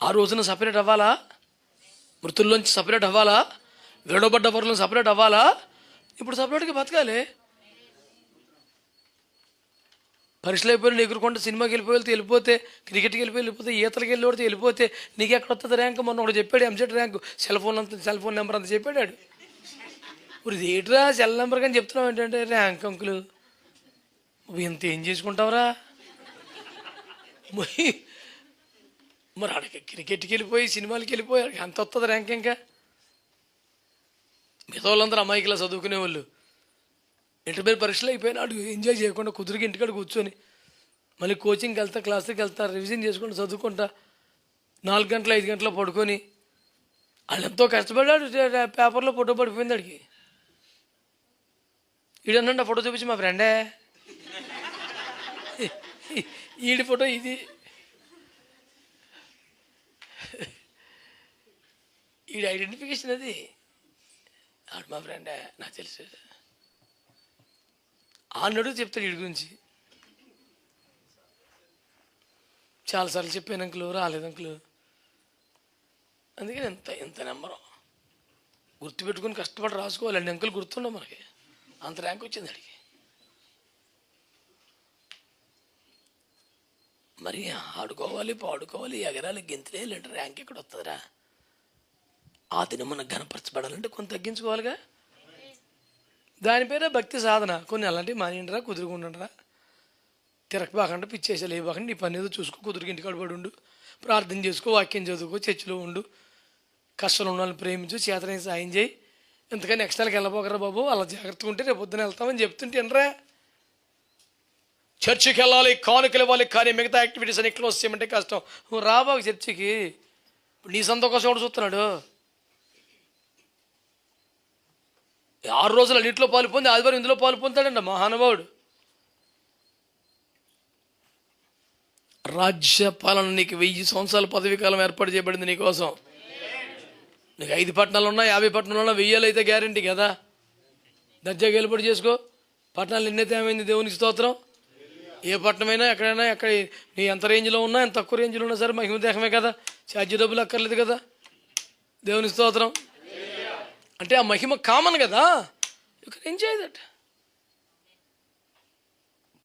ఆ రోజున సపరేట్ అవ్వాలా? మృతుల్లోంచి సపరేట్ అవ్వాలా? విడవబడ్డ వరలను సపరేట్ అవ్వాలా? ఇప్పుడు సపరేట్గా బతకాలి. పరీక్షలు అయిపోయి ఎగురుకుంటే సినిమాకి వెళ్ళిపోతే క్రికెట్కి వెళ్ళిపోతే ఈతలకి వెళ్ళిపోతే నీకు ఎక్కడ వస్తుంది ర్యాంక్? మొన్న ఒకటి చెప్పాడు, EAMCET rank cell phone number అంత చెప్పాడు. ఇప్పుడు ఇది ఏంట్రా సెల్ నెంబర్ కానీ చెప్తున్నావు ఏంటంటే ర్యాంక్ అంకులు. ఇంత ఏం చేసుకుంటావురా? మరి అక్కడికి క్రికెట్కి వెళ్ళిపోయి సినిమాలకి వెళ్ళిపోయి ఎంత వస్తుంది ర్యాంక్? ఇంకా మిగతా వాళ్ళందరూ అమాయకులా చదువుకునే వాళ్ళు ఇంటర్మీడియట్ పరీక్షలు అయిపోయినాడు ఎంజాయ్ చేయకుండా కుదురుగా ఇంటికాడ కూర్చొని మళ్ళీ కోచింగ్కి వెళ్తా, క్లాస్కి వెళ్తా, రివిజన్ చేసుకుంటా, చదువుకుంటా, 4 గంటలు 5 గంటలు పడుకొని వాళ్ళు ఎంతో కష్టపడ్డాడు. పేపర్లో ఫోటో పడిపోయింది అడిగి. ఈడనండి ఆ ఫోటో చూపించి మా ఫ్రెండే, ఈడి ఫోటో ఇది, ఈడి ఐడెంటిఫికేషన్ అది. ఆడు మా ఫ్రెండే, నాకు తెలుసు. అన్నడు చెప్తాడు వీడి గురించి. చాలాసార్లు చెప్పాను అంకులు, రాలేదు అంకులు. అందుకని ఎంత నెంబరు గుర్తుపెట్టుకుని కష్టపడి రాసుకోవాలండి. అంకులు గుర్తుండవు మనకి. అంత ర్యాంక్ వచ్చింది అడిగి. మరి ఆడుకోవాలి, పాడుకోవాలి, ఎగరాలి, గెంతులే, లేదంటే ర్యాంక్ ఎక్కడ వస్తుందిరా? ఆ దినం మనకు గణపరచబడాలంటే కొంత తగ్గించుకోవాలిగా. దాని పేరే భక్తి సాధన. కొన్ని అలాంటివి మానేయండిరా, కుదురుకుంటుండరా, తిరగబాకండి, పిచ్చేసాలు లేబాకండి, నీ పని ఏదో చూసుకో, కుదురుకి ఇంటికాడ పడి ఉండు, ప్రార్థన చేసుకో, వాక్యం చదువుకో, చర్చిలో ఉండు, కష్టంలో ఉన్న వాళ్ళని ప్రేమించు, చేతనైన సాయం చేయి. ఎంతకని ఎక్స్ట్రాకి వెళ్ళబోకరా బాబు, అలా జాగ్రత్తగా ఉంటే రేపు పొద్దున వెళ్తామని చెప్తుంటే అనరా. చర్చికి వెళ్ళాలి, కానుకలు ఇవ్వాలి, కానీ మిగతా యాక్టివిటీస్ అని క్లోజ్ చేయమంటే కష్టం. రాబాకు చర్చికి. ఇప్పుడు నీ సొంత కోసం కూడా చూస్తున్నాడు. 6 రోజులు అన్నింటిలో పాలు పొంది ఆదివారం ఇందులో పాలు పొందుతాడంట మహానుభావుడు. రాజ్య పాలన నీకు 1000 సంవత్సరాల పదవీ కాలం ఏర్పాటు చేయబడింది నీకోసం. నీకు 5 పట్టణాలు ఉన్నా, 50 పట్టణాలు ఉన్నా, 1000 అయితే గ్యారంటీ కదా. దర్జాగా ఏర్పాటు చేసుకో. పట్టణాలు ఎన్నైతే ఏమైంది దేవునికి స్తోత్రం. ఏ పట్టణమైనా ఎక్కడైనా ఎక్కడ నీ ఎంత రేంజ్లో ఉన్నా, ఎంత తక్కువ రేంజ్లో ఉన్నా సరే మహిమ దేహమే కదా, ఛార్జీ డబ్బులు అక్కర్లేదు కదా. దేవునికి స్తోత్రం. అంటే ఆ మహిమ కామన్ కదా. You can enjoy that.